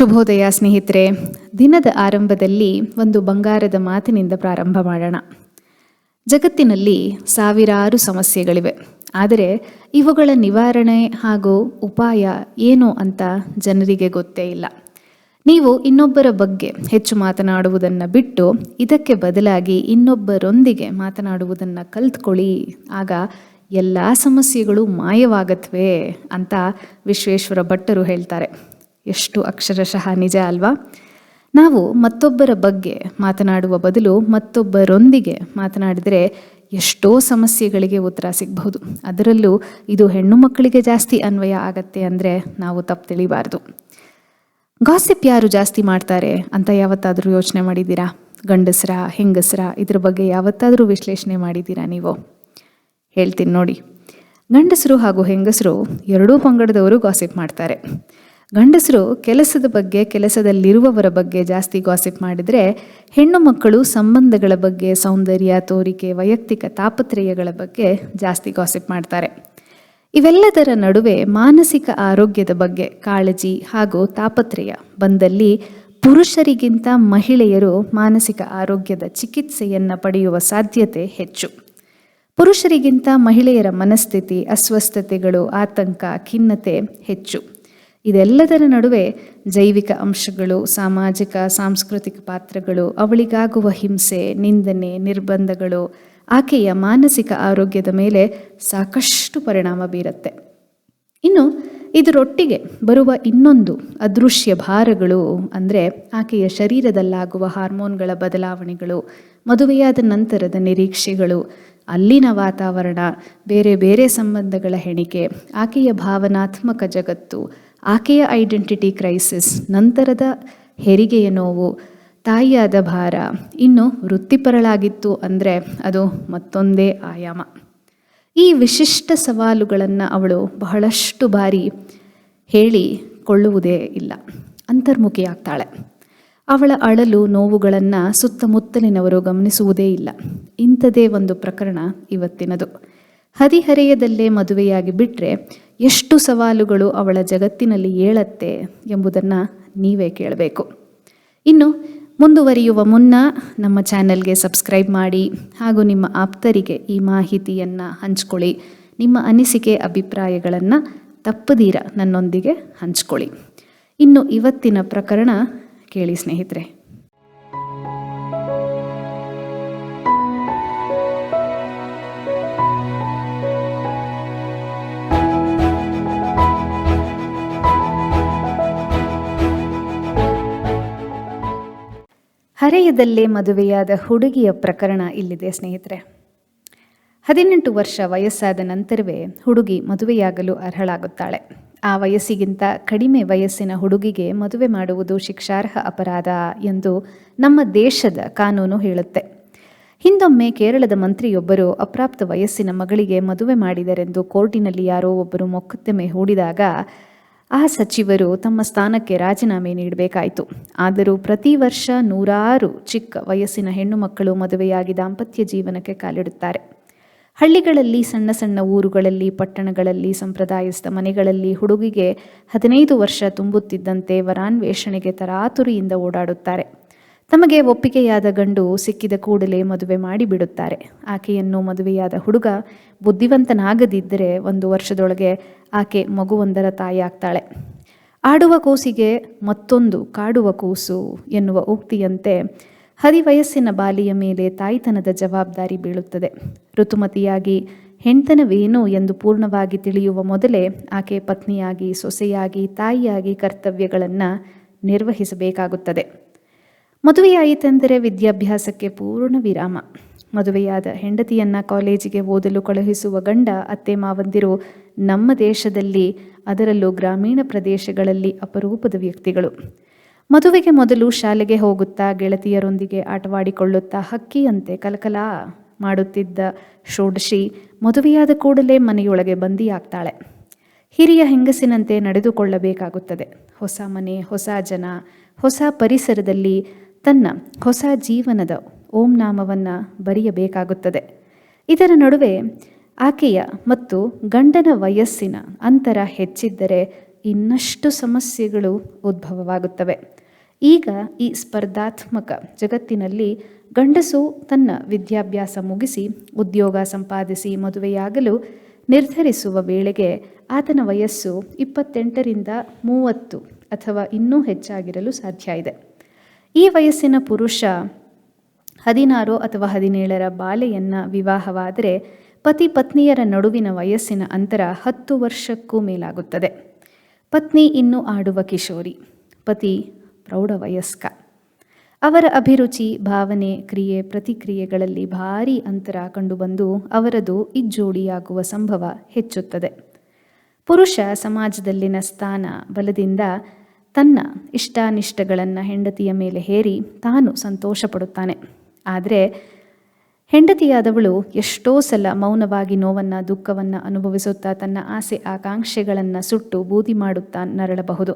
ಶುಭೋದಯ ಸ್ನೇಹಿತರೆ. ದಿನದ ಆರಂಭದಲ್ಲಿ ಒಂದು ಬಂಗಾರದ ಮಾತಿನಿಂದ ಪ್ರಾರಂಭ ಮಾಡೋಣ. ಜಗತ್ತಿನಲ್ಲಿ ಸಾವಿರಾರು ಸಮಸ್ಯೆಗಳಿವೆ, ಆದರೆ ಇವುಗಳ ನಿವಾರಣೆ ಹಾಗೂ ಉಪಾಯ ಏನು ಅಂತ ಜನರಿಗೆ ಗೊತ್ತೇ ಇಲ್ಲ. ನೀವು ಇನ್ನೊಬ್ಬರ ಬಗ್ಗೆ ಹೆಚ್ಚು ಮಾತನಾಡುವುದನ್ನು ಬಿಟ್ಟು ಇದಕ್ಕೆ ಬದಲಾಗಿ ಇನ್ನೊಬ್ಬರೊಂದಿಗೆ ಮಾತನಾಡುವುದನ್ನು ಕಲ್ತ್ಕೊಳ್ಳಿ, ಆಗ ಎಲ್ಲ ಸಮಸ್ಯೆಗಳು ಮಾಯವಾಗತ್ವೆ ಅಂತ ವಿಶ್ವೇಶ್ವರ ಭಟ್ಟರು ಹೇಳ್ತಾರೆ. ಎಷ್ಟು ಅಕ್ಷರಶಃ ನಿಜ ಅಲ್ವಾ? ನಾವು ಮತ್ತೊಬ್ಬರ ಬಗ್ಗೆ ಮಾತನಾಡುವ ಬದಲು ಮತ್ತೊಬ್ಬರೊಂದಿಗೆ ಮಾತನಾಡಿದರೆ ಎಷ್ಟೋ ಸಮಸ್ಯೆಗಳಿಗೆ ಉತ್ತರ ಸಿಗಬಹುದು. ಅದರಲ್ಲೂ ಇದು ಹೆಣ್ಣು ಮಕ್ಕಳಿಗೆ ಜಾಸ್ತಿ ಅನ್ವಯ ಆಗತ್ತೆ ಅಂದರೆ ನಾವು ತಪ್ಪು ತಿಳಿಬಾರ್ದು. ಗಾಸಿಪ್ ಯಾರು ಜಾಸ್ತಿ ಮಾಡ್ತಾರೆ ಅಂತ ಯಾವತ್ತಾದರೂ ಯೋಚನೆ ಮಾಡಿದ್ದೀರಾ? ಗಂಡಸರ, ಹೆಂಗಸರ, ಇದ್ರ ಬಗ್ಗೆ ಯಾವತ್ತಾದರೂ ವಿಶ್ಲೇಷಣೆ ಮಾಡಿದ್ದೀರಾ ನೀವು? ಹೇಳ್ತೀನಿ ನೋಡಿ. ಗಂಡಸರು ಹಾಗೂ ಹೆಂಗಸರು ಎರಡೂ ಪಂಗಡದವರು ಗಾಸಿಪ್ ಮಾಡ್ತಾರೆ. ಗಂಡಸರು ಕೆಲಸದ ಬಗ್ಗೆ, ಕೆಲಸದಲ್ಲಿರುವವರ ಬಗ್ಗೆ ಜಾಸ್ತಿ ಗಾಸಿಪ್ ಮಾಡಿದರೆ, ಹೆಣ್ಣು ಮಕ್ಕಳು ಸಂಬಂಧಗಳ ಬಗ್ಗೆ, ಸೌಂದರ್ಯ, ತೋರಿಕೆ, ವೈಯಕ್ತಿಕ ತಾಪತ್ರಯಗಳ ಬಗ್ಗೆ ಜಾಸ್ತಿ ಗಾಸಿಪ್ ಮಾಡ್ತಾರೆ. ಇವೆಲ್ಲದರ ನಡುವೆ ಮಾನಸಿಕ ಆರೋಗ್ಯದ ಬಗ್ಗೆ ಕಾಳಜಿ ಹಾಗೂ ತಾಪತ್ರಯ ಬಂದಲ್ಲಿ ಪುರುಷರಿಗಿಂತ ಮಹಿಳೆಯರು ಮಾನಸಿಕ ಆರೋಗ್ಯದ ಚಿಕಿತ್ಸೆಯನ್ನು ಪಡೆಯುವ ಸಾಧ್ಯತೆ ಹೆಚ್ಚು. ಪುರುಷರಿಗಿಂತ ಮಹಿಳೆಯರ ಮನಸ್ಥಿತಿ, ಅಸ್ವಸ್ಥತೆಗಳು, ಆತಂಕ, ಖಿನ್ನತೆ ಹೆಚ್ಚು. ಇದೆಲ್ಲದರ ನಡುವೆ ಜೈವಿಕ ಅಂಶಗಳು, ಸಾಮಾಜಿಕ ಸಾಂಸ್ಕೃತಿಕ ಪಾತ್ರಗಳು, ಅವಳಿಗಾಗುವ ಹಿಂಸೆ, ನಿಂದನೆ, ನಿರ್ಬಂಧಗಳು ಆಕೆಯ ಮಾನಸಿಕ ಆರೋಗ್ಯದ ಮೇಲೆ ಸಾಕಷ್ಟು ಪರಿಣಾಮ ಬೀರುತ್ತೆ. ಇನ್ನು ಇದರೊಟ್ಟಿಗೆ ಬರುವ ಇನ್ನೊಂದು ಅದೃಶ್ಯ ಭಾರಗಳು ಅಂದರೆ ಆಕೆಯ ಶರೀರದಲ್ಲಾಗುವ ಹಾರ್ಮೋನ್ಗಳ ಬದಲಾವಣೆಗಳು, ಮದುವೆಯಾದ ನಂತರದ ನಿರೀಕ್ಷೆಗಳು, ಅಲ್ಲಿನ ವಾತಾವರಣ, ಬೇರೆ ಬೇರೆ ಸಂಬಂಧಗಳ ಹೆಣಿಕೆ, ಆಕೆಯ ಭಾವನಾತ್ಮಕ ಜಗತ್ತು, ಆಕೆಯ ಐಡೆಂಟಿಟಿ ಕ್ರೈಸಿಸ್, ನಂತರದ ಹೆರಿಗೆಯ ನೋವು, ತಾಯಿಯಾದ ಭಾರ, ಇನ್ನು ವೃತ್ತಿಪರಳಾಗಿತ್ತು ಅಂದರೆ ಅದು ಮತ್ತೊಂದೇ ಆಯಾಮ. ಈ ವಿಶಿಷ್ಟ ಸವಾಲುಗಳನ್ನು ಅವಳು ಬಹಳಷ್ಟು ಬಾರಿ ಹೇಳಿಕೊಳ್ಳುವುದೇ ಇಲ್ಲ, ಅಂತರ್ಮುಖಿಯಾಗ್ತಾಳೆ. ಅವಳ ಅಳಲು, ನೋವುಗಳನ್ನು ಸುತ್ತಮುತ್ತಲಿನವರು ಗಮನಿಸುವುದೇ ಇಲ್ಲ. ಇಂಥದೇ ಒಂದು ಪ್ರಕರಣ ಇವತ್ತಿನದು. ಹದಿಹರೆಯದಲ್ಲೇ ಮದುವೆಯಾಗಿ ಬಿಟ್ಟರೆ ಎಷ್ಟು ಸವಾಲುಗಳು ಅವಳ ಜಗತ್ತಿನಲ್ಲಿ ಏಳತ್ತೆ ಎಂಬುದನ್ನು ನೀವೇ ಕೇಳಬೇಕು. ಇನ್ನು ಮುಂದುವರಿಯುವ ಮುನ್ನ ನಮ್ಮ ಚಾನೆಲ್ಗೆ ಸಬ್ಸ್ಕ್ರೈಬ್ ಮಾಡಿ ಹಾಗೂ ನಿಮ್ಮ ಆಪ್ತರಿಗೆ ಈ ಮಾಹಿತಿಯನ್ನು ಹಂಚ್ಕೊಳ್ಳಿ. ನಿಮ್ಮ ಅನಿಸಿಕೆ, ಅಭಿಪ್ರಾಯಗಳನ್ನು ತಪ್ಪದೀರ ನನ್ನೊಂದಿಗೆ ಹಂಚ್ಕೊಳ್ಳಿ. ಇನ್ನು ಇವತ್ತಿನ ಪ್ರಕರಣ ಕೇಳಿ ಸ್ನೇಹಿತರೆ. ಹರೆಯದಲ್ಲೇ ಮದುವೆಯಾದ ಹುಡುಗಿಯ ಪ್ರಕರಣ ಇಲ್ಲಿದೆ ಸ್ನೇಹಿತರೆ. 18 ವರ್ಷ ವಯಸ್ಸಾದ ನಂತರವೇ ಹುಡುಗಿ ಮದುವೆಯಾಗಲು ಅರ್ಹಳಾಗುತ್ತಾಳೆ. ಆ ವಯಸ್ಸಿಗಿಂತ ಕಡಿಮೆ ವಯಸ್ಸಿನ ಹುಡುಗಿಗೆ ಮದುವೆ ಮಾಡುವುದು ಶಿಕ್ಷಾರ್ಹ ಅಪರಾಧ ಎಂದು ನಮ್ಮ ದೇಶದ ಕಾನೂನು ಹೇಳುತ್ತೆ. ಹಿಂದೊಮ್ಮೆ ಕೇರಳದ ಮಂತ್ರಿಯೊಬ್ಬರು ಅಪ್ರಾಪ್ತ ವಯಸ್ಸಿನ ಮಗಳಿಗೆ ಮದುವೆ ಮಾಡಿದರೆಂದು ಕೋರ್ಟಿನಲ್ಲಿ ಯಾರೋ ಒಬ್ಬರು ಮೊಕದ್ದಮೆ ಹೂಡಿದಾಗ ಆ ಸಚಿವರು ತಮ್ಮ ಸ್ಥಾನಕ್ಕೆ ರಾಜೀನಾಮೆ ನೀಡಬೇಕಾಯಿತು. ಆದರೂ ಪ್ರತಿ ವರ್ಷ ನೂರಾರು ಚಿಕ್ಕ ವಯಸ್ಸಿನ ಹೆಣ್ಣು ಮಕ್ಕಳು ಮದುವೆಯಾಗಿ ದಾಂಪತ್ಯ ಜೀವನಕ್ಕೆ ಕಾಲಿಡುತ್ತಾರೆ. ಹಳ್ಳಿಗಳಲ್ಲಿ, ಸಣ್ಣ ಸಣ್ಣ ಊರುಗಳಲ್ಲಿ, ಪಟ್ಟಣಗಳಲ್ಲಿ, ಸಂಪ್ರದಾಯಸ್ಥ ಮನೆಗಳಲ್ಲಿ ಹುಡುಗಿಗೆ 15 ವರ್ಷ ತುಂಬುತ್ತಿದ್ದಂತೆ ವರಾನ್ವೇಷಣೆಗೆ ತರಾತುರಿಯಿಂದ ಓಡಾಡುತ್ತಾರೆ. ತಮಗೆ ಒಪ್ಪಿಗೆಯಾದ ಗಂಡು ಸಿಕ್ಕಿದ ಕೂಡಲೇ ಮದುವೆ ಮಾಡಿಬಿಡುತ್ತಾರೆ. ಆಕೆಯನ್ನು ಮದುವೆಯಾದ ಹುಡುಗ ಬುದ್ಧಿವಂತನಾಗದಿದ್ದರೆ 1 ವರ್ಷದೊಳಗೆ ಆಕೆ ಮಗುವೊಂದರ ತಾಯಿಯಾಗ್ತಾಳೆ. ಆಡುವ ಕೂಸಿಗೆ ಮತ್ತೊಂದು ಕಾಡುವ ಕೂಸು ಎನ್ನುವ ಉಕ್ತಿಯಂತೆ ಹದಿವಯಸ್ಸಿನ ಬಾಲಿಯ ಮೇಲೆ ತಾಯ್ತನದ ಜವಾಬ್ದಾರಿ ಬೀಳುತ್ತದೆ. ಋತುಮತಿಯಾಗಿ ಹೆಣ್ತನವೇನು ಎಂದು ಪೂರ್ಣವಾಗಿ ತಿಳಿಯುವ ಮೊದಲೇ ಆಕೆ ಪತ್ನಿಯಾಗಿ, ಸೊಸೆಯಾಗಿ, ತಾಯಿಯಾಗಿ ಕರ್ತವ್ಯಗಳನ್ನು ನಿರ್ವಹಿಸಬೇಕಾಗುತ್ತದೆ. ಮದುವೆಯಾಯಿತೆಂದರೆ ವಿದ್ಯಾಭ್ಯಾಸಕ್ಕೆ ಪೂರ್ಣ ವಿರಾಮ. ಮದುವೆಯಾದ ಹೆಂಡತಿಯನ್ನು ಕಾಲೇಜಿಗೆ ಓದಲು ಕಳುಹಿಸುವ ಗಂಡ, ಅತ್ತೆ ಮಾವಂದಿರು ನಮ್ಮ ದೇಶದಲ್ಲಿ, ಅದರಲ್ಲೂ ಗ್ರಾಮೀಣ ಪ್ರದೇಶಗಳಲ್ಲಿ ಅಪರೂಪದ ವ್ಯಕ್ತಿಗಳು. ಮದುವೆಗೆ ಮೊದಲು ಶಾಲೆಗೆ ಹೋಗುತ್ತಾ ಗೆಳತಿಯರೊಂದಿಗೆ ಆಟವಾಡಿಕೊಳ್ಳುತ್ತಾ ಹಕ್ಕಿಯಂತೆ ಕಲಕಲ ಮಾಡುತ್ತಿದ್ದ ಷೋಡಶಿ ಮದುವೆಯಾದ ಕೂಡಲೇ ಮನೆಯೊಳಗೆ ಬಂದಿಯಾಗ್ತಾಳೆ. ಹಿರಿಯ ಹೆಂಗಸಿನಂತೆ ನಡೆದುಕೊಳ್ಳಬೇಕಾಗುತ್ತದೆ. ಹೊಸ ಮನೆ, ಹೊಸ ಜನ, ಹೊಸ ಪರಿಸರದಲ್ಲಿ ತನ್ನ ಹೊಸ ಜೀವನದ ಓಂ ನಾಮವನ್ನು ಬರೆಯಬೇಕಾಗುತ್ತದೆ. ಇದರ ನಡುವೆ ಆಕೆಯ ಮತ್ತು ಗಂಡನ ವಯಸ್ಸಿನ ಅಂತರ ಹೆಚ್ಚಿದ್ದರೆ ಇನ್ನಷ್ಟು ಸಮಸ್ಯೆಗಳು ಉದ್ಭವವಾಗುತ್ತವೆ. ಈಗ ಈ ಸ್ಪರ್ಧಾತ್ಮಕ ಜಗತ್ತಿನಲ್ಲಿ ಗಂಡಸು ತನ್ನ ವಿದ್ಯಾಭ್ಯಾಸ ಮುಗಿಸಿ ಉದ್ಯೋಗ ಸಂಪಾದಿಸಿ ಮದುವೆಯಾಗಲು ನಿರ್ಧರಿಸುವ ವೇಳೆಗೆ ಆತನ ವಯಸ್ಸು 28ರಿಂದ 30 ಅಥವಾ ಇನ್ನೂ ಹೆಚ್ಚಾಗಿರಲು ಸಾಧ್ಯ ಇದೆ. ಈ ವಯಸ್ಸಿನ ಪುರುಷ 16 ಅಥವಾ 17ರ ಬಾಲೆಯನ್ನು ವಿವಾಹವಾದರೆ ಪತಿ ಪತ್ನಿಯರ ನಡುವಿನ ವಯಸ್ಸಿನ ಅಂತರ 10 ವರ್ಷಕ್ಕೂ ಮೇಲಾಗುತ್ತದೆ. ಪತ್ನಿ ಇನ್ನೂ ಆಡುವ ಕಿಶೋರಿ, ಪತಿ ಪ್ರೌಢವಯಸ್ಕ. ಅವರ ಅಭಿರುಚಿ, ಭಾವನೆ, ಕ್ರಿಯೆ, ಪ್ರತಿಕ್ರಿಯೆಗಳಲ್ಲಿ ಭಾರೀ ಅಂತರ ಕಂಡುಬಂದು ಅವರದು ಇಜ್ಜೋಡಿಯಾಗುವ ಸಂಭವ ಹೆಚ್ಚುತ್ತದೆ. ಪುರುಷ ಸಮಾಜದಲ್ಲಿನ ಸ್ಥಾನ ಬಲದಿಂದ ತನ್ನ ಇಷ್ಟಾನಿಷ್ಟಗಳನ್ನು ಹೆಂಡತಿಯ ಮೇಲೆ ಹೇರಿ ತಾನು ಸಂತೋಷ ಪಡುತ್ತಾನೆ. ಆದರೆ ಹೆಂಡತಿಯಾದವಳು ಎಷ್ಟೋ ಸಲ ಮೌನವಾಗಿ ನೋವನ್ನು, ದುಃಖವನ್ನು ಅನುಭವಿಸುತ್ತಾ ತನ್ನ ಆಸೆ ಆಕಾಂಕ್ಷೆಗಳನ್ನು ಸುಟ್ಟು ಬೂದಿ ಮಾಡುತ್ತಾ ನರಳಬಹುದು.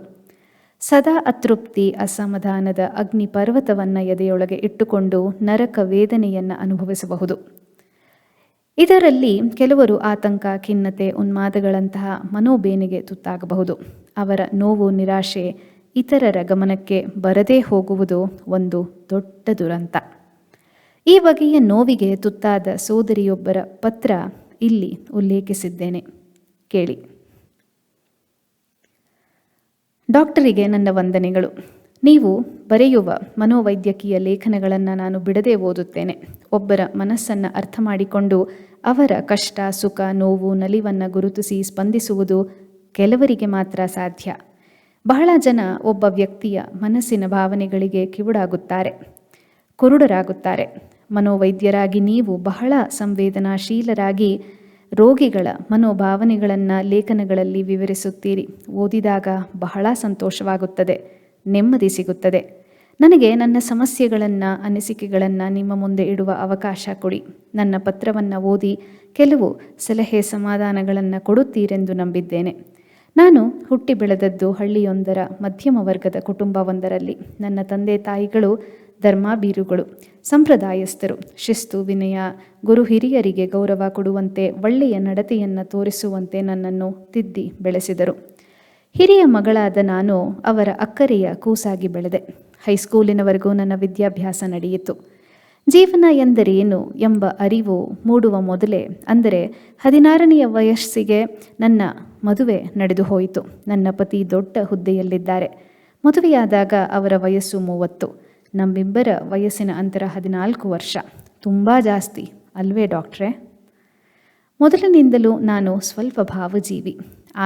ಸದಾ ಅತೃಪ್ತಿ, ಅಸಮಾಧಾನದ ಅಗ್ನಿ ಪರ್ವತವನ್ನು ಎದೆಯೊಳಗೆ ಇಟ್ಟುಕೊಂಡು ನರಕ ವೇದನೆಯನ್ನು ಅನುಭವಿಸಬಹುದು. ಇದರಲ್ಲಿ ಕೆಲವರು ಆತಂಕ, ಖಿನ್ನತೆ, ಉನ್ಮಾದಗಳಂತಹ ಮನೋಬೇನೆಗೆ ತುತ್ತಾಗಬಹುದು. ಅವರ ನೋವು, ನಿರಾಶೆ ಇತರರ ಗಮನಕ್ಕೆ ಬರದೇ ಹೋಗುವುದು ಒಂದು ದೊಡ್ಡ ದುರಂತ. ಈ ಬಗೆಯ ನೋವಿಗೆ ತುತ್ತಾದ ಸೋದರಿಯೊಬ್ಬರ ಪತ್ರ ಇಲ್ಲಿ ಉಲ್ಲೇಖಿಸಿದ್ದೇನೆ, ಕೇಳಿ. ಡಾಕ್ಟರಿಗೆ ನನ್ನ ವಂದನೆಗಳು. ನೀವು ಬರೆಯುವ ಮನೋವೈದ್ಯಕೀಯ ಲೇಖನಗಳನ್ನು ನಾನು ಬಿಡದೆ ಓದುತ್ತೇನೆ. ಒಬ್ಬರ ಮನಸ್ಸನ್ನು ಅರ್ಥ ಮಾಡಿಕೊಂಡು ಅವರ ಕಷ್ಟ, ಸುಖ, ನೋವು, ನಲಿವನ್ನು ಗುರುತಿಸಿ ಸ್ಪಂದಿಸುವುದು ಕೆಲವರಿಗೆ ಮಾತ್ರ ಸಾಧ್ಯ. ಬಹಳ ಜನ ಒಬ್ಬ ವ್ಯಕ್ತಿಯ ಮನಸ್ಸಿನ ಭಾವನೆಗಳಿಗೆ ಕಿವುಡಾಗುತ್ತಾರೆ, ಕುರುಡರಾಗುತ್ತಾರೆ. ಮನೋವೈದ್ಯರಾಗಿ ನೀವು ಬಹಳ ಸಂವೇದನಾಶೀಲರಾಗಿ ರೋಗಿಗಳ ಮನೋಭಾವನೆಗಳನ್ನು ಲೇಖನಗಳಲ್ಲಿ ವಿವರಿಸುತ್ತೀರಿ. ಓದಿದಾಗ ಬಹಳ ಸಂತೋಷವಾಗುತ್ತದೆ, ನೆಮ್ಮದಿ ಸಿಗುತ್ತದೆ. ನನಗೆ ನನ್ನ ಸಮಸ್ಯೆಗಳನ್ನು, ಅನಿಸಿಕೆಗಳನ್ನು ನಿಮ್ಮ ಮುಂದೆ ಇಡುವ ಅವಕಾಶ ಕೊಡಿ. ನನ್ನ ಪತ್ರವನ್ನು ಓದಿ ಕೆಲವು ಸಲಹೆ, ಸಮಾಧಾನಗಳನ್ನು ಕೊಡುತ್ತೀರೆಂದು ನಂಬಿದ್ದೇನೆ. ನಾನು ಹುಟ್ಟಿ ಬೆಳೆದದ್ದು ಹಳ್ಳಿಯೊಂದರ ಮಧ್ಯಮ ವರ್ಗದ ಕುಟುಂಬವೊಂದರಲ್ಲಿ. ನನ್ನ ತಂದೆ ತಾಯಿಗಳು ಧರ್ಮಾಭೀರುಗಳು, ಸಂಪ್ರದಾಯಸ್ಥರು. ಶಿಸ್ತು, ವಿನಯ, ಗುರು ಹಿರಿಯರಿಗೆ ಗೌರವ ಕೊಡುವಂತೆ, ಒಳ್ಳೆಯ ನಡತೆಯನ್ನು ತೋರಿಸುವಂತೆ ನನ್ನನ್ನು ತಿದ್ದಿ ಬೆಳೆಸಿದರು. ಹಿರಿಯ ಮಗಳಾದ ನಾನು ಅವರ ಅಕ್ಕರೆಯ ಕೂಸಾಗಿ ಬೆಳೆದೆ. ಹೈಸ್ಕೂಲಿನವರೆಗೂ ನನ್ನ ವಿದ್ಯಾಭ್ಯಾಸ ನಡೆಯಿತು. ಜೀವನ ಎಂದರೇನು ಎಂಬ ಅರಿವು ಮೂಡುವ ಮೊದಲೇ, ಅಂದರೆ 16ನೆಯ ವಯಸ್ಸಿಗೆ ನನ್ನ ಮದುವೆ ನಡೆದು ಹೋಯಿತು. ನನ್ನ ಪತಿ ದೊಡ್ಡ ಹುದ್ದೆಯಲ್ಲಿದ್ದಾರೆ. ಮದುವೆಯಾದಾಗ ಅವರ ವಯಸ್ಸು 30. ನಮ್ಮಿಬ್ಬರ ವಯಸ್ಸಿನ ಅಂತರ 14 ವರ್ಷ. ತುಂಬ ಜಾಸ್ತಿ ಅಲ್ವೇ ಡಾಕ್ಟ್ರೇ? ಮೊದಲಿನಿಂದಲೂ ನಾನು ಸ್ವಲ್ಪ ಭಾವಜೀವಿ.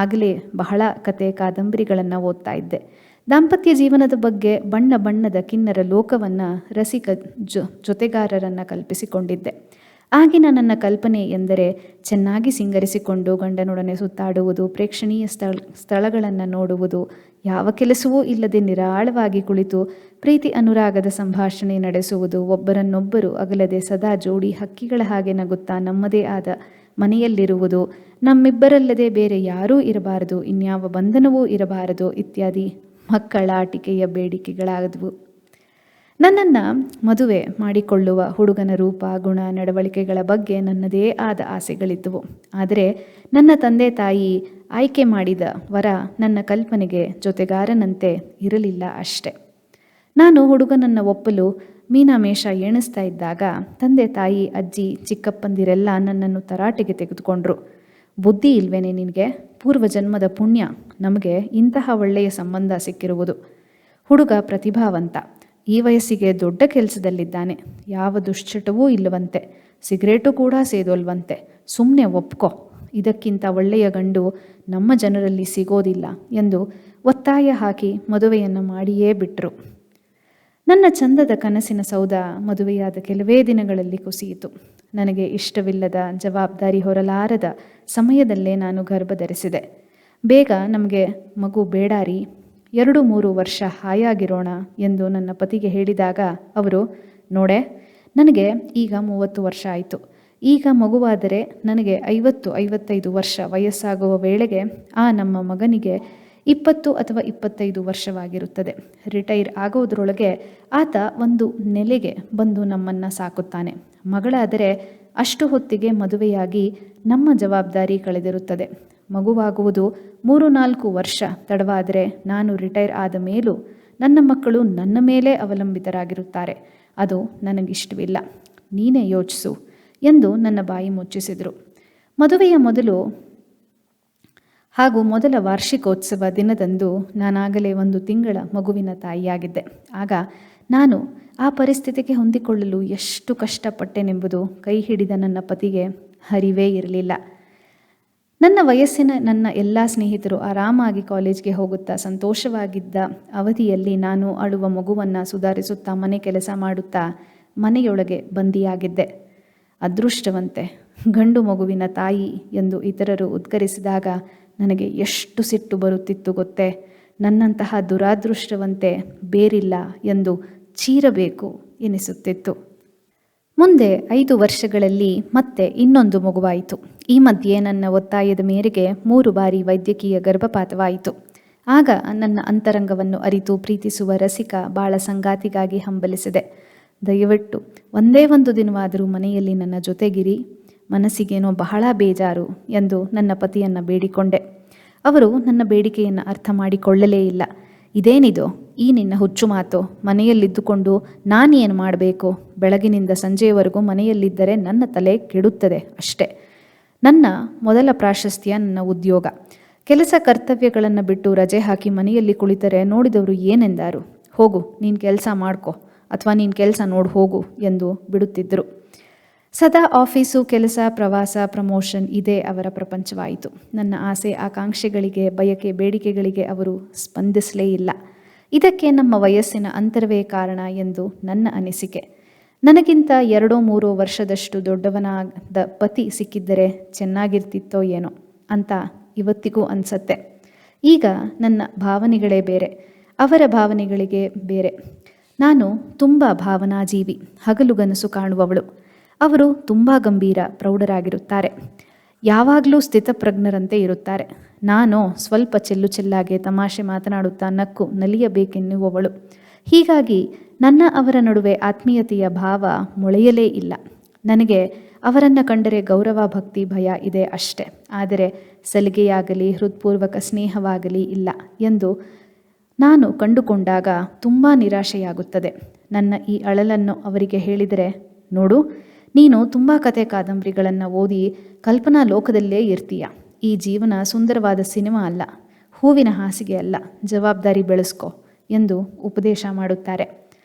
ಆಗಲೇ ಬಹಳ ಕತೆ, ಕಾದಂಬರಿಗಳನ್ನು ಓದ್ತಾ ಇದ್ದೆ. ದಾಂಪತ್ಯ ಜೀವನದ ಬಗ್ಗೆ ಬಣ್ಣ ಬಣ್ಣದ ಕಿನ್ನರ ಲೋಕವನ್ನು, ರಸಿಕ ಜೊತೆಗಾರರನ್ನು ಕಲ್ಪಿಸಿಕೊಂಡಿದ್ದೆ. ಆಗಿನ ನನ್ನ ಕಲ್ಪನೆ ಎಂದರೆ ಚೆನ್ನಾಗಿ ಸಿಂಗರಿಸಿಕೊಂಡು ಗಂಡನೊಡನೆ ಸುತ್ತಾಡುವುದು, ಪ್ರೇಕ್ಷಣೀಯ ಸ್ಥಳಗಳನ್ನು ನೋಡುವುದು, ಯಾವ ಕೆಲಸವೂ ಇಲ್ಲದೆ ನಿರಾಳವಾಗಿ ಕುಳಿತು ಪ್ರೀತಿ ಅನುರಾಗದ ಸಂಭಾಷಣೆ ನಡೆಸುವುದು, ಒಬ್ಬರನ್ನೊಬ್ಬರು ಅಗಲದೆ ಸದಾ ಜೋಡಿ ಹಕ್ಕಿಗಳ ಹಾಗೆ ನಗುತ್ತಾ ನಮ್ಮದೇ ಆದ ಮನೆಯಲ್ಲಿರುವುದು, ನಮ್ಮಿಬ್ಬರಲ್ಲದೆ ಬೇರೆ ಯಾರೂ ಇರಬಾರದು, ಇನ್ಯಾವ ಬಂಧನವೂ ಇರಬಾರದು ಇತ್ಯಾದಿ ಮಕ್ಕಳ ಆಟಿಕೆಯ ಬೇಡಿಕೆಗಳಾದವು. ನನ್ನನ್ನು ಮದುವೆ ಮಾಡಿಕೊಳ್ಳುವ ಹುಡುಗನ ರೂಪ, ಗುಣ, ನಡವಳಿಕೆಗಳ ಬಗ್ಗೆ ನನ್ನದೇ ಆದ ಆಸೆಗಳಿದ್ದವು. ಆದರೆ ನನ್ನ ತಂದೆ ತಾಯಿ ಆಯ್ಕೆ ಮಾಡಿದ ವರ ನನ್ನ ಕಲ್ಪನೆಗೆ ಜೊತೆಗಾರನಂತೆ ಇರಲಿಲ್ಲ ಅಷ್ಟೆ. ನಾನು ಹುಡುಗನನ್ನು ಒಪ್ಪಲು ಮೀನಾಮೇಷ ಎಣಿಸ್ತಾ ಇದ್ದಾಗ ತಂದೆ ತಾಯಿ, ಅಜ್ಜಿ, ಚಿಕ್ಕಪ್ಪಂದಿರೆಲ್ಲ ನನ್ನನ್ನು ತರಾಟೆಗೆ ತೆಗೆದುಕೊಂಡ್ರು. ಬುದ್ಧಿ ಇಲ್ವೇನೆ ನಿನಗೆ? ಪೂರ್ವಜನ್ಮದ ಪುಣ್ಯ ನಮಗೆ ಇಂತಹ ಒಳ್ಳೆಯ ಸಂಬಂಧ ಸಿಕ್ಕಿರುವುದು. ಹುಡುಗ ಪ್ರತಿಭಾವಂತ, ಈ ವಯಸ್ಸಿಗೆ ದೊಡ್ಡ ಕೆಲಸದಲ್ಲಿದ್ದಾನೆ, ಯಾವ ದುಶ್ಚಟವೂ ಇಲ್ಲವಂತೆ, ಸಿಗರೇಟು ಕೂಡ ಸೇದೋಲ್ವಂತೆ, ಸುಮ್ಮನೆ ಒಪ್ಕೊ, ಇದಕ್ಕಿಂತ ಒಳ್ಳೆಯ ಗಂಡು ನಮ್ಮ ಜನರಲ್ಲಿ ಸಿಗೋದಿಲ್ಲ ಎಂದು ಒತ್ತಾಯ ಹಾಕಿ ಮದುವೆಯನ್ನು ಮಾಡಿಯೇ ಬಿಟ್ಟರು. ನನ್ನ ಚಂದದ ಕನಸಿನ ಸೌಧ ಮದುವೆಯಾದ ಕೆಲವೇ ದಿನಗಳಲ್ಲಿ ಕುಸಿಯಿತು. ನನಗೆ ಇಷ್ಟವಿಲ್ಲದ, ಜವಾಬ್ದಾರಿ ಹೊರಲಾರದ ಸಮಯದಲ್ಲೇ ನಾನು ಗರ್ಭ ಧರಿಸಿದೆ. ಬೇಗ ನಮಗೆ ಮಗು ಬೇಡಾರಿ, 2-3 ವರ್ಷ ಹಾಯಾಗಿರೋಣ ಎಂದು ನನ್ನ ಪತಿಗೆ ಹೇಳಿದಾಗ ಅವರು, ನೋಡೆ, ನನಗೆ ಈಗ 30 ವರ್ಷ ಆಯಿತು. ಈಗ ಮಗುವಾದರೆ ನನಗೆ 50-55 ವರ್ಷ ವಯಸ್ಸಾಗುವ ವೇಳೆಗೆ ಆ ನಮ್ಮ ಮಗನಿಗೆ 20 ಅಥವಾ 25 ವರ್ಷವಾಗಿರುತ್ತದೆ. ರಿಟೈರ್ ಆಗೋದ್ರೊಳಗೆ ಆತ ಒಂದು ನೆಲೆಗೆ ಬಂದು ನಮ್ಮನ್ನು ಸಾಕುತ್ತಾನೆ. ಮಗಳಾದರೆ ಅಷ್ಟು ಹೊತ್ತಿಗೆ ಮದುವೆಯಾಗಿ ನಮ್ಮ ಜವಾಬ್ದಾರಿ ಕಳೆದಿರುತ್ತದೆ. ಮಗುವಾಗುವುದು 3-4 ವರ್ಷ ತಡವಾದರೆ ನಾನು ರಿಟೈರ್ ಆದ ಮೇಲೂ ನನ್ನ ಮಕ್ಕಳು ನನ್ನ ಮೇಲೇ ಅವಲಂಬಿತರಾಗಿರುತ್ತಾರೆ. ಅದು ನನಗಿಷ್ಟವಿಲ್ಲ. ನೀನೇ ಯೋಚಿಸು ಎಂದು ನನ್ನ ಬಾಯಿ ಮುಚ್ಚಿಸಿದರು. ಮದುವೆಯ ಮೊದಲ ವಾರ್ಷಿಕೋತ್ಸವ ದಿನದಂದು ನಾನಾಗಲೇ 1 ತಿಂಗಳ ಮಗುವಿನ ತಾಯಿಯಾಗಿದ್ದೆ. ಆಗ ನಾನು ಆ ಪರಿಸ್ಥಿತಿಗೆ ಹೊಂದಿಕೊಳ್ಳಲು ಎಷ್ಟು ಕಷ್ಟಪಟ್ಟೆನೆಂಬುದು ಕೈ ಹಿಡಿದ ನನ್ನ ಪತಿಗೆ ಅರಿವೇ ಇರಲಿಲ್ಲ. ನನ್ನ ವಯಸ್ಸಿನ ನನ್ನ ಎಲ್ಲ ಸ್ನೇಹಿತರು ಆರಾಮಾಗಿ ಕಾಲೇಜ್ಗೆ ಹೋಗುತ್ತಾ ಸಂತೋಷವಾಗಿದ್ದ ಅವಧಿಯಲ್ಲಿ ನಾನು ಅಳುವ ಮಗುವನ್ನು ಸುಧಾರಿಸುತ್ತಾ ಮನೆ ಕೆಲಸ ಮಾಡುತ್ತಾ ಮನೆಯೊಳಗೆ ಬಂದಿಯಾಗಿದ್ದೆ. ಅದೃಷ್ಟವಂತೆ, ಗಂಡು ಮಗುವಿನ ತಾಯಿ ಎಂದು ಇತರರು ಉದ್ಗರಿಸಿದಾಗ ನನಗೆ ಎಷ್ಟು ಸಿಟ್ಟು ಬರುತ್ತಿತ್ತು ಗೊತ್ತೇ. ನನ್ನಂತಹ ದುರಾದೃಷ್ಟವಂತೆ ಬೇರಿಲ್ಲ ಎಂದು ಚೀರಬೇಕು ಎನಿಸುತ್ತಿತ್ತು. ಮುಂದೆ 5 ವರ್ಷಗಳಲ್ಲಿ ಮತ್ತೆ ಇನ್ನೊಂದು ಮಗುವಾಯಿತು. ಈ ಮಧ್ಯೆ ನನ್ನ ಒತ್ತಾಯದ ಮೇರೆಗೆ 3 ಬಾರಿ ವೈದ್ಯಕೀಯ ಗರ್ಭಪಾತವಾಯಿತು. ಆಗ ನನ್ನ ಅಂತರಂಗವನ್ನು ಅರಿತು ಪ್ರೀತಿಸುವ ರಸಿಕ ಬಾಳ ಸಂಗಾತಿಗಾಗಿ ಹಂಬಲಿಸಿದೆ. ದಯವಿಟ್ಟು ಒಂದೇ ಒಂದು ದಿನವಾದರೂ ಮನೆಯಲ್ಲಿ ನನ್ನ ಜೊತೆಗಿರಿ, ಮನಸ್ಸಿಗೇನೋ ಬಹಳ ಬೇಜಾರು ಎಂದು ನನ್ನ ಪತಿಯನ್ನು ಬೇಡಿಕೊಂಡೆ. ಅವರು ನನ್ನ ಬೇಡಿಕೆಯನ್ನು ಅರ್ಥ ಮಾಡಿಕೊಳ್ಳಲೇ ಇಲ್ಲ. ಇದೇನಿದು ಈ ನಿನ್ನ ಹುಚ್ಚು ಮಾತು? ಮನೆಯಲ್ಲಿದ್ದುಕೊಂಡು ನಾನೇನು ಮಾಡಬೇಕು? ಬೆಳಗಿನಿಂದ ಸಂಜೆಯವರೆಗೂ ಮನೆಯಲ್ಲಿದ್ದರೆ ನನ್ನ ತಲೆ ಕೆಡುತ್ತದೆ ಅಷ್ಟೇ. ನನ್ನ ಮೊದಲ ಪ್ರಾಶಸ್ತ್ಯ ನನ್ನ ಉದ್ಯೋಗ. ಕೆಲಸ ಕರ್ತವ್ಯಗಳನ್ನು ಬಿಟ್ಟು ರಜೆ ಹಾಕಿ ಮನೆಯಲ್ಲಿ ಕುಳಿತರೆ ನೋಡಿದವರು ಏನೆಂದಾರು? ಹೋಗು, ನೀನು ಕೆಲಸ ಮಾಡ್ಕೊ, ಅಥವಾ ನೀನು ಕೆಲಸ ನೋಡಿ ಹೋಗು ಎಂದು ಬಿಡುತ್ತಿದ್ದರು. ಸದಾ ಆಫೀಸು, ಕೆಲಸ, ಪ್ರವಾಸ, ಪ್ರಮೋಷನ್ ಇದೇ ಅವರ ಪ್ರಪಂಚವಾಯಿತು. ನನ್ನ ಆಸೆ ಆಕಾಂಕ್ಷೆಗಳಿಗೆ, ಬಯಕೆ ಬೇಡಿಕೆಗಳಿಗೆ ಅವರು ಸ್ಪಂದಿಸಲೇ ಇಲ್ಲ. ಇದಕ್ಕೆ ನಮ್ಮ ವಯಸ್ಸಿನ ಅಂತರವೇ ಕಾರಣ ಎಂದು ನನ್ನ ಅನಿಸಿಕೆ. ನನಗಿಂತ 2-3 ವರ್ಷದಷ್ಟು ದೊಡ್ಡವನಾದ ಪತಿ ಸಿಕ್ಕಿದ್ದರೆ ಚೆನ್ನಾಗಿರ್ತಿತ್ತೋ ಏನೋ ಅಂತ ಇವತ್ತಿಗೂ ಅನಿಸತ್ತೆ. ಈಗ ನನ್ನ ಭಾವನೆಗಳೇ ಬೇರೆ, ಅವರ ಭಾವನೆಗಳಿಗೆ ಬೇರೆ. ನಾನು ತುಂಬ ಭಾವನಾಜೀವಿ, ಹಗಲುಗನಸು ಕಾಣುವವಳು. ಅವರು ತುಂಬ ಗಂಭೀರ, ಪ್ರೌಢರಾಗಿರುತ್ತಾರೆ. ಯಾವಾಗಲೂ ಸ್ಥಿತಪ್ರಜ್ಞರಂತೆ ಇರುತ್ತಾರೆ. ನಾನು ಸ್ವಲ್ಪ ಚೆಲ್ಲಾಗೆ ತಮಾಷೆ ಮಾತನಾಡುತ್ತಾ ನಕ್ಕು ನಲಿಯಬೇಕೆನ್ನುವವಳು. ಹೀಗಾಗಿ ನನ್ನ ಅವರ ನಡುವೆ ಆತ್ಮೀಯತೆಯ ಭಾವ ಮೊಳೆಯಲೇ ಇಲ್ಲ. ನನಗೆ ಅವರನ್ನು ಕಂಡರೆ ಗೌರವ, ಭಕ್ತಿ, ಭಯ ಇದೆ ಅಷ್ಟೆ. ಆದರೆ ಸಲಿಗೆಯಾಗಲಿ ಹೃತ್ಪೂರ್ವಕ ಸ್ನೇಹವಾಗಲಿ ಇಲ್ಲ ಎಂದು ನಾನು ಕಂಡುಕೊಂಡಾಗ ತುಂಬ ನಿರಾಶೆಯಾಗುತ್ತದೆ. ನನ್ನ ಈ ಅಳಲನ್ನು ಅವರಿಗೆ ಹೇಳಿದರೆ, ನೋಡು, ನೀನು ತುಂಬ ಕತೆ ಕಾದಂಬರಿಗಳನ್ನು ಓದಿ ಕಲ್ಪನಾ ಲೋಕದಲ್ಲೇ ಇರ್ತೀಯ. ಈ ಜೀವನ ಸುಂದರವಾದ ಸಿನಿಮಾ ಅಲ್ಲ, ಹೂವಿನ ಹಾಸಿಗೆ ಅಲ್ಲ, ಜವಾಬ್ದಾರಿ ಬೆಳೆಸ್ಕೊ ಎಂದು ಉಪದೇಶ ಮಾಡುತ್ತಾರೆ.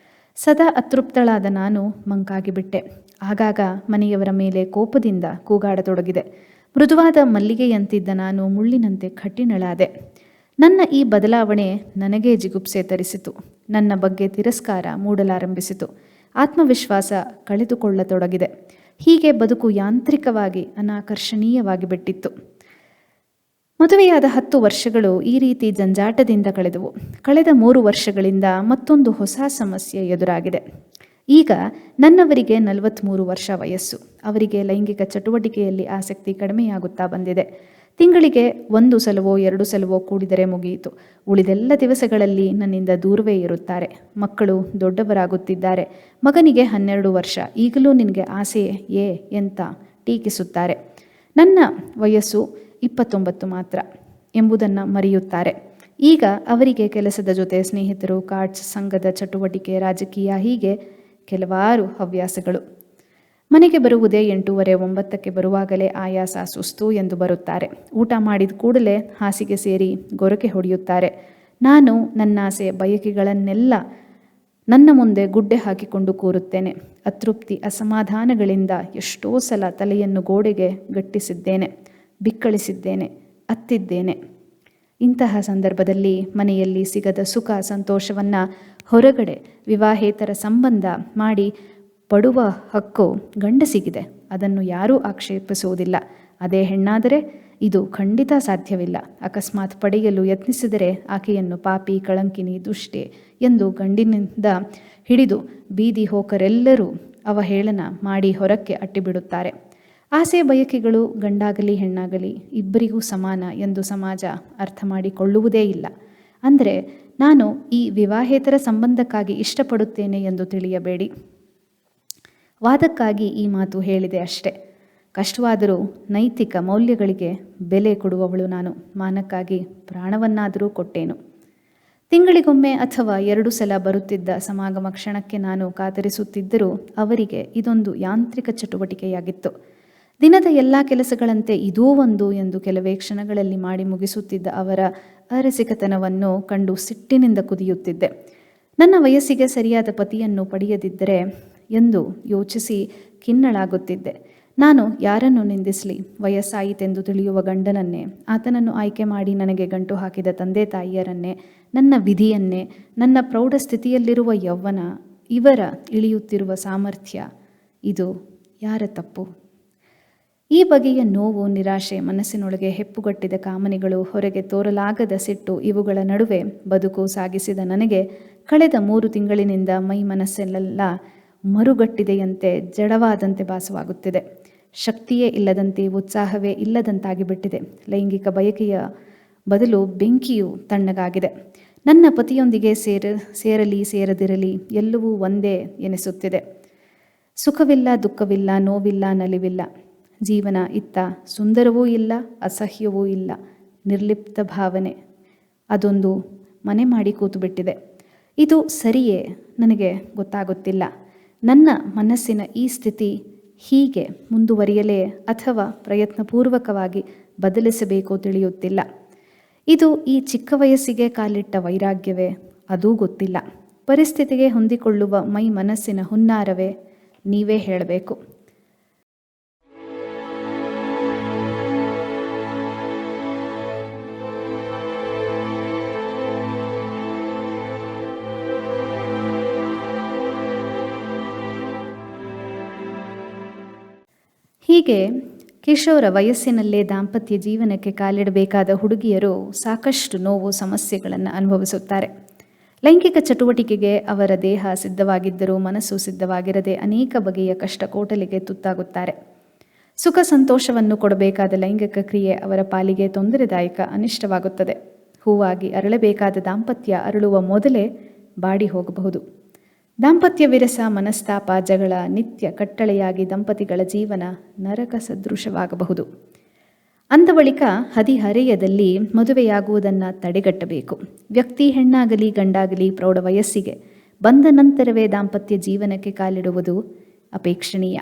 ಸದಾ ಅತೃಪ್ತಳಾದ ನಾನು ಮಂಕಾಗಿಬಿಟ್ಟೆ. ಆಗಾಗ ಮನೆಯವರ ಮೇಲೆ ಕೋಪದಿಂದ ಕೂಗಾಡತೊಡಗಿದೆ. ಮೃದುವಾದ ಮಲ್ಲಿಗೆಯಂತಿದ್ದ ನಾನು ಮುಳ್ಳಿನಂತೆ ಕಠಿಣಳಾದೆ. ನನ್ನ ಈ ಬದಲಾವಣೆ ನನಗೇ ಜಿಗುಪ್ಸೆ ತರಿಸಿತು. ನನ್ನ ಬಗ್ಗೆ ತಿರಸ್ಕಾರ ಮೂಡಲಾರಂಭಿಸಿತು. ಆತ್ಮವಿಶ್ವಾಸ ಕಳೆದುಕೊಳ್ಳತೊಡಗಿದೆ. ಹೀಗೆ ಬದುಕು ಯಾಂತ್ರಿಕವಾಗಿ ಅನಾಕರ್ಷಣೀಯವಾಗಿ ಬಿಟ್ಟಿತ್ತು. ಮದುವೆಯಾದ 10 ವರ್ಷಗಳು ಈ ರೀತಿ ಜಂಜಾಟದಿಂದ ಕಳೆದವು. ಕಳೆದ 3 ವರ್ಷಗಳಿಂದ ಮತ್ತೊಂದು ಹೊಸ ಸಮಸ್ಯೆ ಎದುರಾಗಿದೆ. ಈಗ ನನ್ನವರಿಗೆ 43 ವರ್ಷ ವಯಸ್ಸು. ಅವರಿಗೆ ಲೈಂಗಿಕ ಚಟುವಟಿಕೆಯಲ್ಲಿ ಆಸಕ್ತಿ ಕಡಿಮೆಯಾಗುತ್ತಾ ಬಂದಿದೆ. ತಿಂಗಳಿಗೆ 1 ಸಲವೋ 2 ಸಲವೋ ಕೂಡಿದರೆ ಮುಗಿಯಿತು. ಉಳಿದೆಲ್ಲ ದಿವಸಗಳಲ್ಲಿ ನನ್ನಿಂದ ದೂರವೇ ಇರುತ್ತಾರೆ. ಮಕ್ಕಳು ದೊಡ್ಡವರಾಗುತ್ತಿದ್ದಾರೆ. ಮಗನಿಗೆ 12 ವರ್ಷ. ಈಗಲೂ ನಿನಗೆ ಆಸೆಯೇ ಅಂತ ಟೀಕಿಸುತ್ತಾರೆ. ನನ್ನ ವಯಸ್ಸು 29 ಮಾತ್ರ ಎಂಬುದನ್ನು ಮರೆಯುತ್ತಾರೆ. ಈಗ ಅವರಿಗೆ ಕೆಲಸದ ಜೊತೆ ಸ್ನೇಹಿತರು, ಕಾರ್ಡ್ಸ್, ಸಂಘದ ಚಟುವಟಿಕೆ, ರಾಜಕೀಯ, ಹೀಗೆ ಕೆಲವಾರು ಹವ್ಯಾಸಗಳು. ಮನೆಗೆ ಬರುವುದೇ 8:30-9ಕ್ಕೆ ಬರುವಾಗಲೇ ಆಯಾಸ, ಸುಸ್ತು ಎಂದು ಬರುತ್ತಾರೆ. ಊಟ ಮಾಡಿದ ಕೂಡಲೇ ಹಾಸಿಗೆ ಸೇರಿ ಗೊರಕೆ ಹೊಡೆಯುತ್ತಾರೆ. ನಾನು ನನ್ನಾಸೆ ಬಯಕೆಗಳನ್ನೆಲ್ಲ ನನ್ನ ಮುಂದೆ ಗುಡ್ಡೆ ಹಾಕಿಕೊಂಡು ಕೂರುತ್ತೇನೆ. ಅತೃಪ್ತಿ, ಅಸಮಾಧಾನಗಳಿಂದ ಎಷ್ಟೋ ಸಲ ತಲೆಯನ್ನು ಗೋಡೆಗೆ ಗಟ್ಟಿಸಿದ್ದೇನೆ, ಬಿಕ್ಕಳಿಸಿದ್ದೇನೆ, ಅತ್ತಿದ್ದೇನೆ. ಇಂತಹ ಸಂದರ್ಭದಲ್ಲಿ ಮನೆಯಲ್ಲಿ ಸಿಗದ ಸುಖ, ಸಂತೋಷವನ್ನು ಹೊರಗಡೆ ವಿವಾಹೇತರ ಸಂಬಂಧ ಮಾಡಿ ಪಡುವ ಹಕ್ಕು ಗಂಡಸಿಗಿದೆ. ಅದನ್ನು ಯಾರೂ ಆಕ್ಷೇಪಿಸುವುದಿಲ್ಲ. ಅದೇ ಹೆಣ್ಣಾದರೆ ಇದು ಖಂಡಿತ ಸಾಧ್ಯವಿಲ್ಲ. ಅಕಸ್ಮಾತ್ ಪಡೆಯಲು ಯತ್ನಿಸಿದರೆ ಆಕೆಯನ್ನು ಪಾಪಿ, ಕಳಂಕಿನಿ, ದುಷ್ಟೆ ಎಂದು ಗಂಡಿನಿಂದ ಹಿಡಿದು ಬೀದಿ ಹೋಕರೆಲ್ಲರೂ ಅವಹೇಳನ ಮಾಡಿ ಹೊರಕ್ಕೆ ಅಟ್ಟಿಬಿಡುತ್ತಾರೆ. ಆಸೆ ಬಯಕೆಗಳು ಗಂಡಾಗಲಿ ಹೆಣ್ಣಾಗಲಿ ಇಬ್ಬರಿಗೂ ಸಮಾನ ಎಂದು ಸಮಾಜ ಅರ್ಥ ಮಾಡಿಕೊಳ್ಳುವುದೇ ಇಲ್ಲ. ಅಂದರೆ ನಾನು ಈ ವಿವಾಹೇತರ ಸಂಬಂಧಕ್ಕಾಗಿ ಇಷ್ಟಪಡುತ್ತೇನೆ ಎಂದು ತಿಳಿಯಬೇಡಿ. ವಾದಕ್ಕಾಗಿ ಈ ಮಾತು ಹೇಳಿದೆ ಅಷ್ಟೆ. ಕಷ್ಟವಾದರೂ ನೈತಿಕ ಮೌಲ್ಯಗಳಿಗೆ ಬೆಲೆ ಕೊಡುವವಳು ನಾನು. ಮಾನಕ್ಕಾಗಿ ಪ್ರಾಣವನ್ನಾದರೂ ಕೊಟ್ಟೇನು. ತಿಂಗಳಿಗೊಮ್ಮೆ ಅಥವಾ 2 ಸಲ ಬರುತ್ತಿದ್ದ ಸಮಾಗಮ ಕ್ಷಣಕ್ಕೆ ನಾನು ಕಾತರಿಸುತ್ತಿದ್ದರೂ ಅವರಿಗೆ ಇದೊಂದು ಯಾಂತ್ರಿಕ ಚಟುವಟಿಕೆಯಾಗಿತ್ತು. ದಿನದ ಎಲ್ಲ ಕೆಲಸಗಳಂತೆ ಇದೂ ಒಂದು ಎಂದು ಕೆಲವೇ ಕ್ಷಣಗಳಲ್ಲಿ ಮಾಡಿ ಮುಗಿಸುತ್ತಿದ್ದ ಅವರ ಅರಸಿಕತನವನ್ನು ಕಂಡು ಸಿಟ್ಟಿನಿಂದ ಕುದಿಯುತ್ತಿದ್ದೆ. ನನ್ನ ವಯಸ್ಸಿಗೆ ಸರಿಯಾದ ಪತಿಯನ್ನು ಪಡೆಯದಿದ್ದರೆ ಎಂದು ಯೋಚಿಸಿ ಖಿನ್ನಳಾಗುತ್ತಿದ್ದೆ. ನಾನು ಯಾರನ್ನು ನಿಂದಿಸಲಿ? ವಯಸ್ಸಾಯಿತೆಂದು ತಿಳಿಯುವ ಗಂಡನನ್ನೇ, ಆತನನ್ನು ಆಯ್ಕೆ ಮಾಡಿ ನನಗೆ ಗಂಟು ಹಾಕಿದ ತಂದೆ ತಾಯಿಯರನ್ನೇ, ನನ್ನ ವಿಧಿಯನ್ನೇ, ನನ್ನ ಪ್ರೌಢ ಸ್ಥಿತಿಯಲ್ಲಿರುವ ಯೌವನ, ಇವರ ಇಳಿಯುತ್ತಿರುವ ಸಾಮರ್ಥ್ಯ. ಇದು ಯಾರ ತಪ್ಪು? ಈ ಬಗೆಯ ನೋವು, ನಿರಾಶೆ, ಮನಸ್ಸಿನೊಳಗೆ ಹೆಪ್ಪುಗಟ್ಟಿದ ಕಾಮನೆಗಳು, ಹೊರಗೆ ತೋರಲಾಗದ ಸಿಟ್ಟು, ಇವುಗಳ ನಡುವೆ ಬದುಕು ಸಾಗಿಸಿದ ನನಗೆ ಕಳೆದ 3 ತಿಂಗಳಿನಿಂದ ಮೈ ಮನಸ್ಸೆಲ್ಲ ಮರುಗಟ್ಟಿದೆಯಂತೆ, ಜಡವಾದಂತೆ ಭಾಸವಾಗುತ್ತಿದೆ. ಶಕ್ತಿಯೇ ಇಲ್ಲದಂತೆ, ಉತ್ಸಾಹವೇ ಇಲ್ಲದಂತಾಗಿಬಿಟ್ಟಿದೆ. ಲೈಂಗಿಕ ಬಯಕೆಯ ಬದಲು ಬೆಂಕಿಯು ತಣ್ಣಗಾಗಿದೆ. ನನ್ನ ಪತಿಯೊಂದಿಗೆ ಸೇರಲಿ ಸೇರದಿರಲಿ ಎಲ್ಲವೂ ಒಂದೇ ಎನಿಸುತ್ತಿದೆ. ಸುಖವಿಲ್ಲ, ದುಃಖವಿಲ್ಲ, ನೋವಿಲ್ಲ, ನಲಿವಿಲ್ಲ. ಜೀವನ ಇತ್ತ ಸುಂದರವೂ ಇಲ್ಲ, ಅಸಹ್ಯವೂ ಇಲ್ಲ. ನಿರ್ಲಿಪ್ತ ಭಾವನೆ ಅದೊಂದು ಮನೆ ಮಾಡಿ ಕೂತುಬಿಟ್ಟಿದೆ. ಇದು ಸರಿಯೇ? ನನಗೆ ಗೊತ್ತಾಗುತ್ತಿಲ್ಲ. ನನ್ನ ಮನಸ್ಸಿನ ಈ ಸ್ಥಿತಿ ಹೀಗೆ ಮುಂದುವರಿಯಲೇ ಅಥವಾ ಪ್ರಯತ್ನಪೂರ್ವಕವಾಗಿ ಬದಲಿಸಬೇಕೋ ತಿಳಿಯುತ್ತಿಲ್ಲ. ಇದು ಈ ಚಿಕ್ಕ ವಯಸ್ಸಿಗೆ ಕಾಲಿಟ್ಟ ವೈರಾಗ್ಯವೇ? ಅದೂ ಗೊತ್ತಿಲ್ಲ. ಪರಿಸ್ಥಿತಿಗೆ ಹೊಂದಿಕೊಳ್ಳುವ ಮೈ ಮನಸ್ಸಿನ ಹುನ್ನಾರವೇ? ನೀವೇ ಹೇಳಬೇಕು. ಹೀಗೆ ಕಿಶೋರ ವಯಸ್ಸಿನಲ್ಲೇ ದಾಂಪತ್ಯ ಜೀವನಕ್ಕೆ ಕಾಲಿಡಬೇಕಾದ ಹುಡುಗಿಯರು ಸಾಕಷ್ಟು ನೋವು, ಸಮಸ್ಯೆಗಳನ್ನು ಅನುಭವಿಸುತ್ತಾರೆ. ಲೈಂಗಿಕ ಚಟುವಟಿಕೆಗೆ ಅವರ ದೇಹ ಸಿದ್ಧವಾಗಿದ್ದರೂ ಮನಸ್ಸು ಸಿದ್ಧವಾಗಿರದೆ ಅನೇಕ ಬಗೆಯ ಕಷ್ಟ ಕೋಟಲಿಗೆ ತುತ್ತಾಗುತ್ತಾರೆ. ಸುಖ ಸಂತೋಷವನ್ನು ಕೊಡಬೇಕಾದ ಲೈಂಗಿಕ ಕ್ರಿಯೆ ಅವರ ಪಾಲಿಗೆ ತೊಂದರೆದಾಯಕ, ಅನಿಷ್ಟವಾಗುತ್ತದೆ. ಹೂವಾಗಿ ಅರಳಬೇಕಾದ ದಾಂಪತ್ಯ ಅರಳುವ ಮೊದಲೇ ಬಾಡಿ ಹೋಗಬಹುದು. ದಾಂಪತ್ಯ ವಿರಸ, ಮನಸ್ತಾಪ, ಜಗಳ ನಿತ್ಯ ಕಟ್ಟಳೆಯಾಗಿ ದಂಪತಿಗಳ ಜೀವನ ನರಕ ಸದೃಶವಾಗಬಹುದು. ಅಂದ ಬಳಿಕ ಹದಿಹರೆಯದಲ್ಲಿ ಮದುವೆಯಾಗುವುದನ್ನು ತಡೆಗಟ್ಟಬೇಕು. ವ್ಯಕ್ತಿ ಹೆಣ್ಣಾಗಲಿ ಗಂಡಾಗಲಿ ಪ್ರೌಢ ವಯಸ್ಸಿಗೆ ಬಂದ ನಂತರವೇ ದಾಂಪತ್ಯ ಜೀವನಕ್ಕೆ ಕಾಲಿಡುವುದು ಅಪೇಕ್ಷಣೀಯ.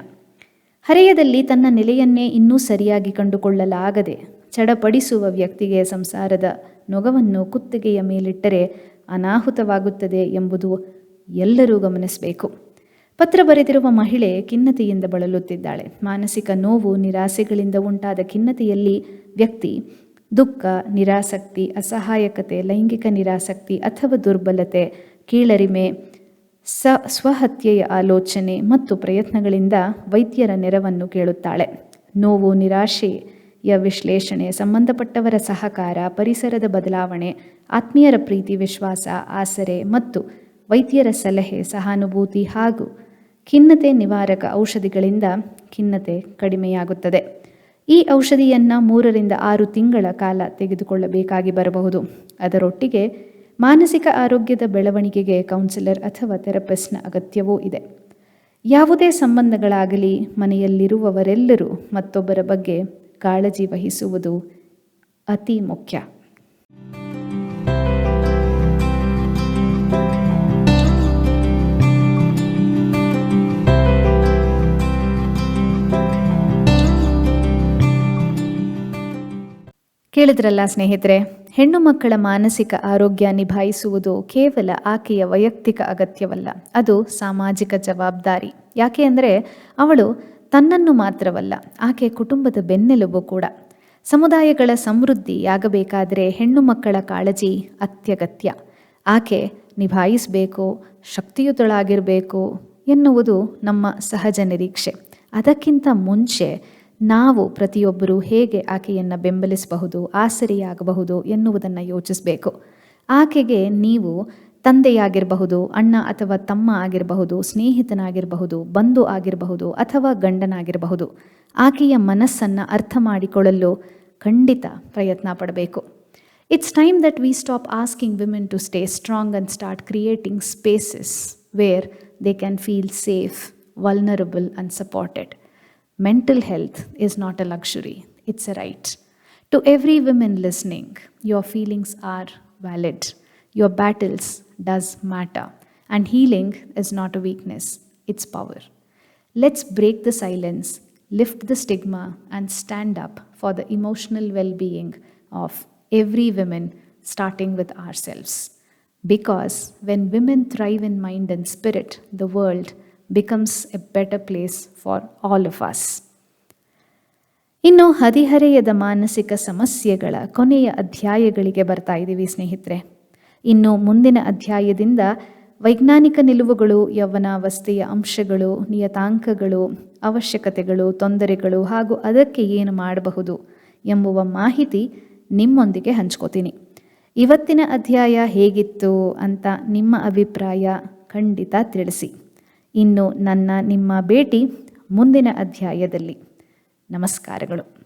ಹರೆಯದಲ್ಲಿ ತನ್ನ ನೆಲೆಯನ್ನೇ ಇನ್ನೂ ಸರಿಯಾಗಿ ಕಂಡುಕೊಳ್ಳಲಾಗದೆ ಚಡಪಡಿಸುವ ವ್ಯಕ್ತಿಗೆ ಸಂಸಾರದ ನೊಗವನ್ನು ಕುತ್ತಿಗೆಯ ಮೇಲಿಟ್ಟರೆ ಅನಾಹುತವಾಗುತ್ತದೆ ಎಂಬುದು ಎಲ್ಲರೂ ಗಮನಿಸಬೇಕು. ಪತ್ರ ಬರೆದಿರುವ ಮಹಿಳೆ ಖಿನ್ನತೆಯಿಂದ ಬಳಲುತ್ತಿದ್ದಾಳೆ. ಮಾನಸಿಕ ನೋವು, ನಿರಾಸೆಗಳಿಂದ ಉಂಟಾದ ಖಿನ್ನತೆಯಲ್ಲಿ ವ್ಯಕ್ತಿ ದುಃಖ, ನಿರಾಸಕ್ತಿ, ಅಸಹಾಯಕತೆ, ಲೈಂಗಿಕ ನಿರಾಸಕ್ತಿ ಅಥವಾ ದುರ್ಬಲತೆ, ಕೀಳರಿಮೆ, ಸ್ವಹತ್ಯೆಯ ಆಲೋಚನೆ ಮತ್ತು ಪ್ರಯತ್ನಗಳಿಂದ ವೈದ್ಯರ ನೆರವನ್ನು ಕೇಳುತ್ತಾಳೆ. ನೋವು, ನಿರಾಶೆಯ ವಿಶ್ಲೇಷಣೆ, ಸಂಬಂಧಪಟ್ಟವರ ಸಹಕಾರ, ಪರಿಸರದ ಬದಲಾವಣೆ, ಆತ್ಮೀಯರ ಪ್ರೀತಿ, ವಿಶ್ವಾಸ, ಆಸರೆ ಮತ್ತು ವೈದ್ಯರ ಸಲಹೆ, ಸಹಾನುಭೂತಿ ಹಾಗೂ ಖಿನ್ನತೆ ನಿವಾರಕ ಔಷಧಿಗಳಿಂದ ಖಿನ್ನತೆ ಕಡಿಮೆಯಾಗುತ್ತದೆ. ಈ ಔಷಧಿಯನ್ನು 3 ರಿಂದ 6 ತಿಂಗಳ ಕಾಲ ತೆಗೆದುಕೊಳ್ಳಬೇಕಾಗಿ ಬರಬಹುದು. ಅದರೊಟ್ಟಿಗೆ ಮಾನಸಿಕ ಆರೋಗ್ಯದ ಬೆಳವಣಿಗೆಗೆ ಕೌನ್ಸಿಲರ್ ಅಥವಾ ಥೆರಪಿಸ್ಟ್ನ ಅಗತ್ಯವೂ ಇದೆ. ಯಾವುದೇ ಸಂಬಂಧಗಳಾಗಲಿ ಮನೆಯಲ್ಲಿರುವವರೆಲ್ಲರೂ ಮತ್ತೊಬ್ಬರ ಬಗ್ಗೆ ಕಾಳಜಿ ವಹಿಸುವುದು ಅತಿ ಮುಖ್ಯ. ಕೇಳಿದ್ರಲ್ಲ ಸ್ನೇಹಿತರೆ, ಹೆಣ್ಣು ಮಕ್ಕಳ ಮಾನಸಿಕ ಆರೋಗ್ಯ ನಿಭಾಯಿಸುವುದು ಕೇವಲ ಆಕೆಯ ವೈಯಕ್ತಿಕ ಅಗತ್ಯವಲ್ಲ, ಅದು ಸಾಮಾಜಿಕ ಜವಾಬ್ದಾರಿ. ಯಾಕೆ ಅಂದರೆ ಅವಳು ತನ್ನನ್ನು ಮಾತ್ರವಲ್ಲ, ಆಕೆ ಕುಟುಂಬದ ಬೆನ್ನೆಲುಬು ಕೂಡ. ಸಮುದಾಯಗಳ ಸಮೃದ್ಧಿಯಾಗಬೇಕಾದರೆ ಹೆಣ್ಣು ಮಕ್ಕಳ ಕಾಳಜಿ ಅತ್ಯಗತ್ಯ. ಆಕೆ ನಿಭಾಯಿಸಬೇಕು, ಶಕ್ತಿಯುತಳಾಗಿರಬೇಕು ಎನ್ನುವುದು ನಮ್ಮ ಸಹಜ ನಿರೀಕ್ಷೆ. ಅದಕ್ಕಿಂತ ಮುಂಚೆ ನಾವು ಪ್ರತಿಯೊಬ್ಬರೂ ಹೇಗೆ ಆಕೆಯನ್ನು ಬೆಂಬಲಿಸಬಹುದು, ಆಸರೆಯಾಗಬಹುದು ಎನ್ನುವುದನ್ನು ಯೋಚಿಸಬೇಕು. ಆಕೆಗೆ ನೀವು ತಂದೆಯಾಗಿರಬಹುದು, ಅಣ್ಣ ಅಥವಾ ತಮ್ಮ ಆಗಿರಬಹುದು, ಸ್ನೇಹಿತನಾಗಿರಬಹುದು, ಬಂಧು ಆಗಿರಬಹುದು ಅಥವಾ ಗಂಡನಾಗಿರಬಹುದು. ಆಕೆಯ ಮನಸ್ಸನ್ನು ಅರ್ಥ ಮಾಡಿಕೊಳ್ಳಲು ಖಂಡಿತ ಪ್ರಯತ್ನ ಪಡಬೇಕು. It's time that we stop asking women to stay strong and start creating spaces where they can feel safe, vulnerable and supported. Mental health is not a luxury, it's a right. To every woman listening, your feelings are valid. Your battles does matter. And healing is not a weakness, it's power. Let's break the silence, lift the stigma, and stand up for the emotional well-being of every woman, starting with ourselves. Because when women thrive in mind and spirit, the world becomes a better place for all of us. ಇನ್ನು ಹದಿಹರೆಯದ ಮಾನಸಿಕ ಸಮಸ್ಯೆಗಳ ಕೊನೆಯ ಅಧ್ಯಾಯಗಳಿಗೆ ಬರ್ತಾ ಇದ್ದೀವಿ ಸ್ನೇಹಿತರೆ. ಇನ್ನು ಮುಂದಿನ ಅಧ್ಯಾಯದಿಂದ ವೈಜ್ಞಾನಿಕ ನಿಲುವುಗಳು, ಯೌವನಾವಸ್ಥೆಯ ಅಂಶಗಳು, ನಿಯತಾಂಕಗಳು, ಅವಶ್ಯಕತೆಗಳು, ತೊಂದರೆಗಳು ಹಾಗೂ ಅದಕ್ಕೆ ಏನು ಮಾಡಬಹುದು ಎಂಬುವ ಮಾಹಿತಿ ನಿಮ್ಮೊಂದಿಗೆ ಹಂಚ್ಕೋತೀನಿ. ಇವತ್ತಿನ ಅಧ್ಯಾಯ ಹೇಗಿತ್ತು ಅಂತ ನಿಮ್ಮ ಅಭಿಪ್ರಾಯ ಖಂಡಿತ ತಿಳಿಸಿ. ಇನ್ನು ನಿಮ್ಮ ಭೇಟಿ ಮುಂದಿನ ಅಧ್ಯಾಯದಲ್ಲಿ. ನಮಸ್ಕಾರಗಳು.